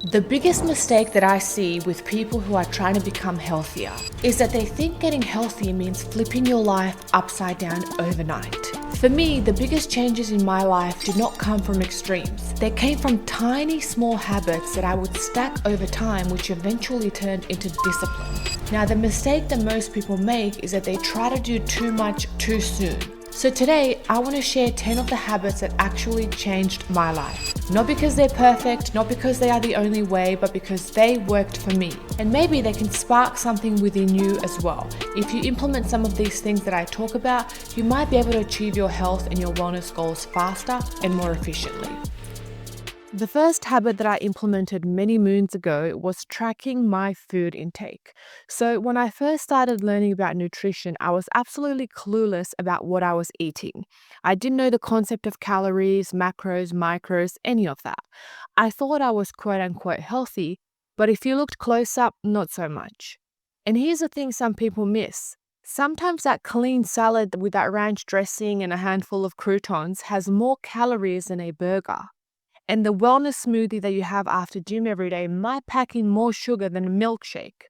The biggest mistake that I see with people who are trying to become healthier is that they think getting healthy means flipping your life upside down overnight. For me, the biggest changes in my life did not come from extremes. They came from tiny, small habits that I would stack over time, which eventually turned into discipline. Now, the mistake that most people make is that they try to do too much too soon. So today, I want to share 10 of the habits that actually changed my life. Not because they're perfect, not because they are the only way, but because they worked for me. And maybe they can spark something within you as well. If you implement some of these things that I talk about, you might be able to achieve your health and your wellness goals faster and more efficiently. The first habit that I implemented many moons ago was tracking my food intake. So, when I first started learning about nutrition, I was absolutely clueless about what I was eating. I didn't know the concept of calories, macros, micros, any of that. I thought I was quote unquote healthy, but if you looked close up, not so much. And here's the thing some people miss. Sometimes that clean salad with that ranch dressing and a handful of croutons has more calories than a burger. And the wellness smoothie that you have after gym every day might pack in more sugar than a milkshake.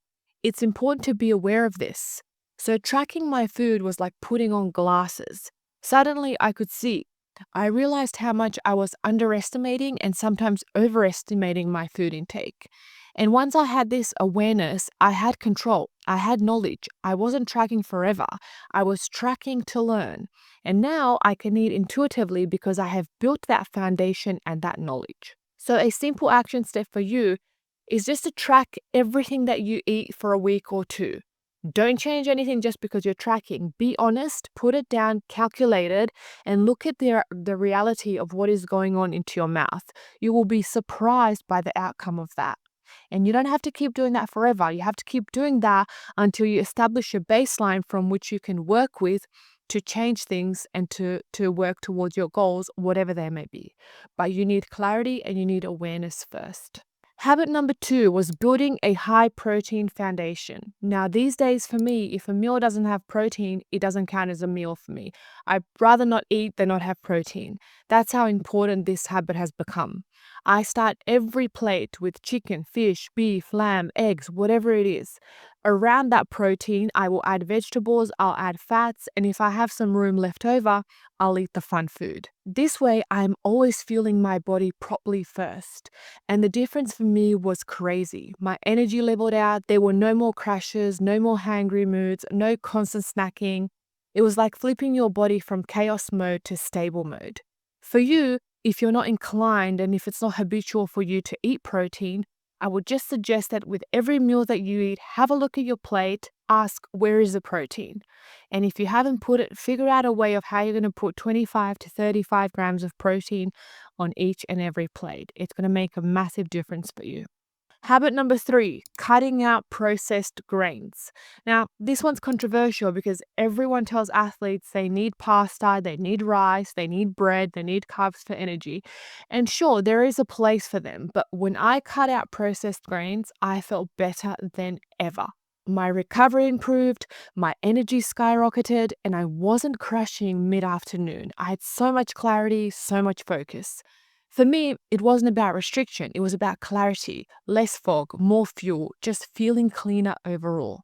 It's important to be aware of this. So tracking my food was like putting on glasses. Suddenly I could see. I realized how much I was underestimating and sometimes overestimating my food intake. And once I had this awareness, I had control. I had knowledge. I wasn't tracking forever. I was tracking to learn. And now I can eat intuitively because I have built that foundation and that knowledge. So, a simple action step for you is just to track everything that you eat for a week or two. Don't change anything just because you're tracking. Be honest, put it down, calculate it, and look at the reality of what is going on into your mouth. You will be surprised by the outcome of that. And you don't have to keep doing that forever. You have to keep doing that until you establish a baseline from which you can work with to change things and to work towards your goals, whatever they may be. But you need clarity and you need awareness first. Habit number 2 was building a high protein foundation. Now, these days for me, if a meal doesn't have protein, it doesn't count as a meal for me. I'd rather not eat than not have protein. That's how important this habit has become. I start every plate with chicken, fish, beef, lamb, eggs, whatever it is. Around that protein, I will add vegetables, I'll add fats, and if I have some room left over, I'll eat the fun food. This way, I'm always fueling my body properly first. And the difference for me was crazy. My energy leveled out, there were no more crashes, no more hangry moods, no constant snacking. It was like flipping your body from chaos mode to stable mode. For you, if you're not inclined and if it's not habitual for you to eat protein, I would just suggest that with every meal that you eat, have a look at your plate, ask where is the protein. And if you haven't put it, figure out a way of how you're going to put 25 to 35 grams of protein on each and every plate. It's going to make a massive difference for you. Habit number 3, cutting out processed grains. Now, this one's controversial because everyone tells athletes they need pasta, they need rice, they need bread, they need carbs for energy. And sure, there is a place for them, but when I cut out processed grains, I felt better than ever. My recovery improved, my energy skyrocketed, and I wasn't crashing mid-afternoon. I had so much clarity, so much focus. For me, it wasn't about restriction, it was about clarity, less fog, more fuel, just feeling cleaner overall.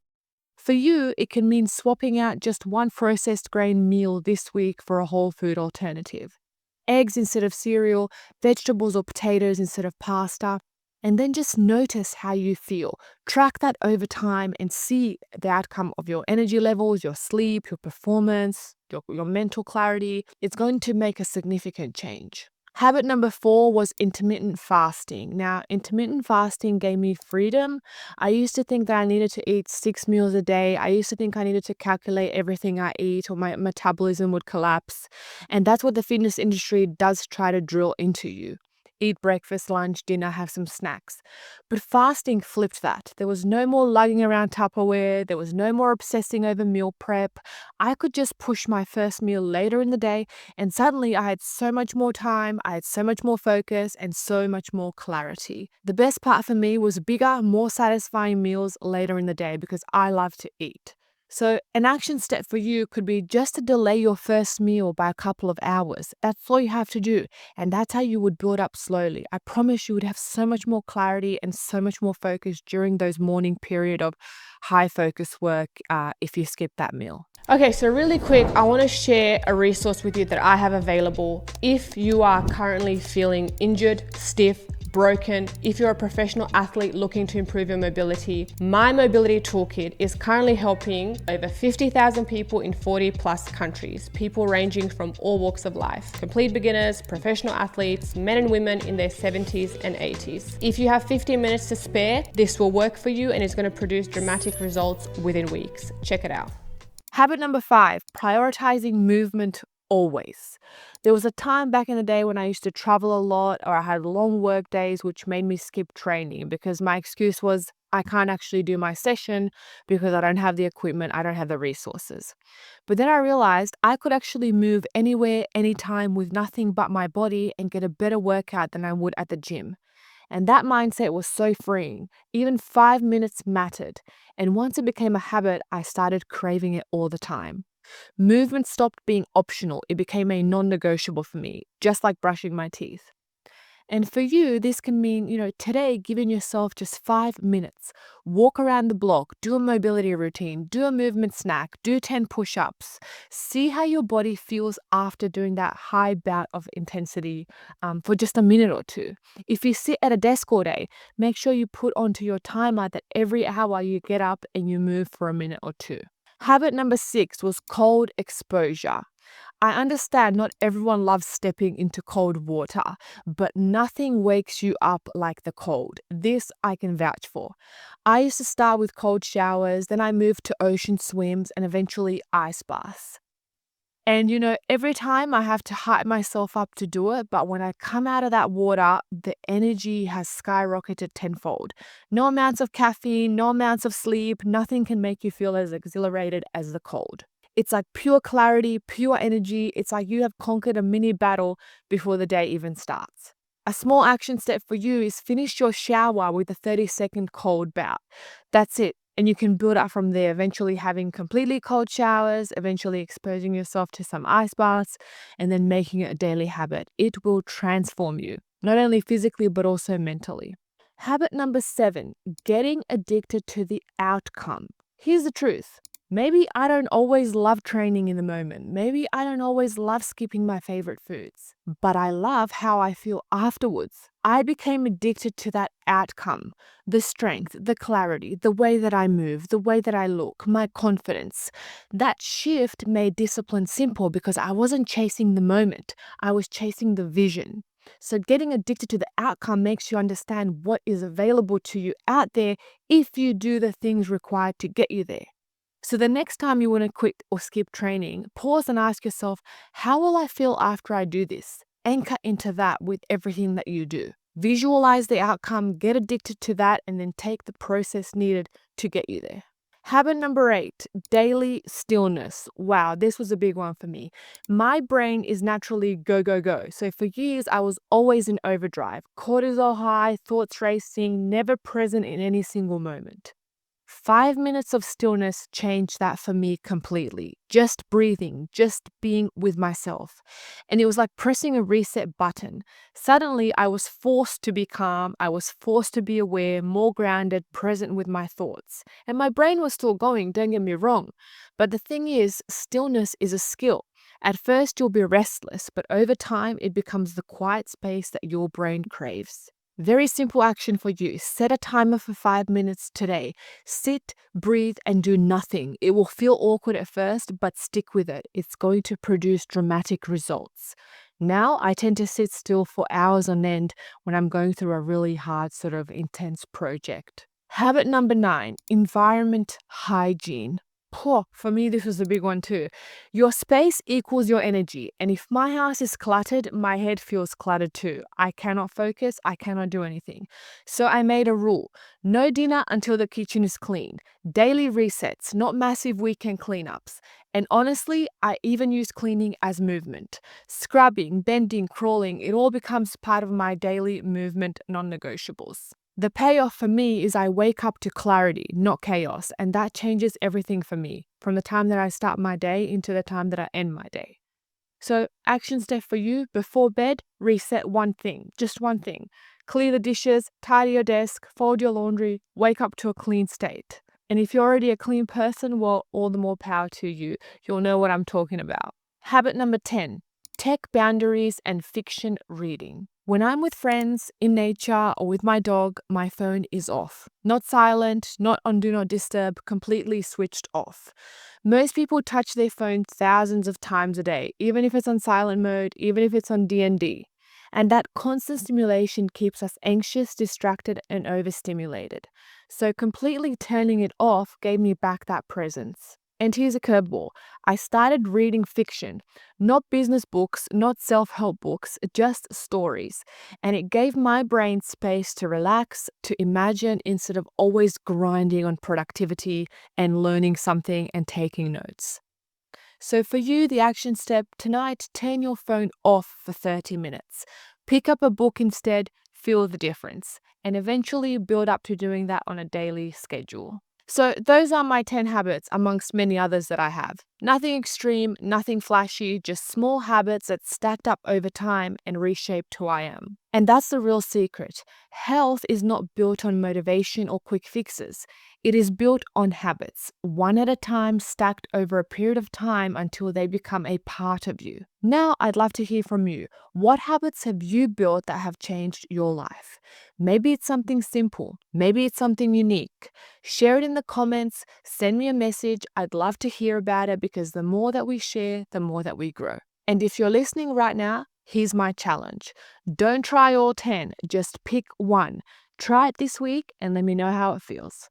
For you, it can mean swapping out just one processed grain meal this week for a whole food alternative. Eggs instead of cereal, vegetables or potatoes instead of pasta, and then just notice how you feel. Track that over time and see the outcome of your energy levels, your sleep, your performance, your mental clarity. It's going to make a significant change. Habit number 4 was intermittent fasting. Now, intermittent fasting gave me freedom. I used to think that I needed to eat 6 meals a day. I used to think I needed to calculate everything I eat or my metabolism would collapse. And that's what the fitness industry does try to drill into you. Eat breakfast, lunch, dinner, have some snacks. But fasting flipped that. There was no more lugging around Tupperware. There was no more obsessing over meal prep. I could just push my first meal later in the day, and suddenly I had so much more time, I had so much more focus, and so much more clarity. The best part for me was bigger, more satisfying meals later in the day because I love to eat. So, an action step for you could be just to delay your first meal by a couple of hours. That's all you have to do. And that's how you would build up slowly. I promise you would have so much more clarity and so much more focus during those morning period of high focus work if you skip that meal. Okay, so really quick, I want to share a resource with you that I have available if you are currently feeling injured, stiff, broken. If you're a professional athlete looking to improve your mobility, my mobility toolkit is currently helping over 50,000 people in 40 plus countries, people ranging from all walks of life, complete beginners, professional athletes, men and women in their 70s and 80s. If you have 15 minutes to spare, this will work for you and it's going to produce dramatic results within weeks. Check it out. Habit number 5, prioritizing movement always. There was a time back in the day when I used to travel a lot or I had long work days, which made me skip training because my excuse was I can't actually do my session because I don't have the equipment, I don't have the resources. But then I realized I could actually move anywhere, anytime with nothing but my body and get a better workout than I would at the gym. And that mindset was so freeing. Even 5 minutes mattered. And once it became a habit, I started craving it all the time. Movement stopped being optional. It became a non-negotiable for me, just like brushing my teeth. And for you, this can mean, today giving yourself just 5 minutes. Walk around the block, do a mobility routine, do a movement snack, do 10 push ups. See how your body feels after doing that high bout of intensity for just a minute or two. If you sit at a desk all day, make sure you put onto your timer that every hour you get up and you move for a minute or two. Habit number 6 was cold exposure. I understand not everyone loves stepping into cold water, but nothing wakes you up like the cold. This I can vouch for. I used to start with cold showers, then I moved to ocean swims and eventually ice baths. And every time I have to hype myself up to do it, but when I come out of that water, the energy has skyrocketed tenfold. No amounts of caffeine, no amounts of sleep, nothing can make you feel as exhilarated as the cold. It's like pure clarity, pure energy. It's like you have conquered a mini battle before the day even starts. A small action step for you is finish your shower with a 30-second cold bout. That's it. And you can build up from there, eventually having completely cold showers, eventually exposing yourself to some ice baths, and then making it a daily habit. It will transform you, not only physically, but also mentally. Habit number 7, getting addicted to the outcome. Here's the truth. Maybe I don't always love training in the moment. Maybe I don't always love skipping my favorite foods, but I love how I feel afterwards. I became addicted to that outcome, the strength, the clarity, the way that I move, the way that I look, my confidence. That shift made discipline simple because I wasn't chasing the moment. I was chasing the vision. So getting addicted to the outcome makes you understand what is available to you out there if you do the things required to get you there. So the next time you want to quit or skip training, pause and ask yourself, how will I feel after I do this? Anchor into that with everything that you do. Visualize the outcome, get addicted to that, and then take the process needed to get you there. Habit number 8, daily stillness. Wow, this was a big one for me. My brain is naturally go, go, go. So for years, I was always in overdrive, cortisol high, thoughts racing, never present in any single moment. 5 minutes of stillness changed that for me completely. Just breathing, just being with myself. And it was like pressing a reset button. Suddenly, I was forced to be calm. I was forced to be aware, more grounded, present with my thoughts. And my brain was still going, don't get me wrong. But the thing is, stillness is a skill. At first, you'll be restless, but over time, it becomes the quiet space that your brain craves. Very simple action for you. Set a timer for 5 minutes today. Sit, breathe, and do nothing. It will feel awkward at first, but stick with it. It's going to produce dramatic results. Now, I tend to sit still for hours on end when I'm going through a really hard, sort of intense project. Habit number 9, environment hygiene. For me, this was a big one too. Your space equals your energy. And if my house is cluttered, my head feels cluttered too. I cannot focus. I cannot do anything. So I made a rule. No dinner until the kitchen is clean. Daily resets, not massive weekend cleanups. And honestly, I even use cleaning as movement. Scrubbing, bending, crawling, it all becomes part of my daily movement non-negotiables. The payoff for me is I wake up to clarity, not chaos, and that changes everything for me from the time that I start my day into the time that I end my day. So, action step for you: before bed, reset one thing, just one thing. Clear the dishes, tidy your desk, fold your laundry, wake up to a clean state. And if you're already a clean person, well, all the more power to you. You'll know what I'm talking about. Habit number 10, tech boundaries and fiction reading. When I'm with friends, in nature, or with my dog, my phone is off. Not silent, not on do not disturb, completely switched off. Most people touch their phone thousands of times a day, even if it's on silent mode, even if it's on DND. And that constant stimulation keeps us anxious, distracted, and overstimulated. So completely turning it off gave me back that presence. And here's a curveball. I started reading fiction, not business books, not self-help books, just stories. And it gave my brain space to relax, to imagine instead of always grinding on productivity and learning something and taking notes. So for you, the action step tonight, turn your phone off for 30 minutes. Pick up a book instead, feel the difference, and eventually build up to doing that on a daily schedule. So those are my 10 habits amongst many others that I have. Nothing extreme, nothing flashy, just small habits that stacked up over time and reshaped who I am. And that's the real secret. Health is not built on motivation or quick fixes. It is built on habits, one at a time, stacked over a period of time until they become a part of you. Now, I'd love to hear from you. What habits have you built that have changed your life? Maybe it's something simple. Maybe it's something unique. Share it in the comments. Send me a message. I'd love to hear about it because the more that we share, the more that we grow. And if you're listening right now, here's my challenge. Don't try all 10. Just pick one. Try it this week and let me know how it feels.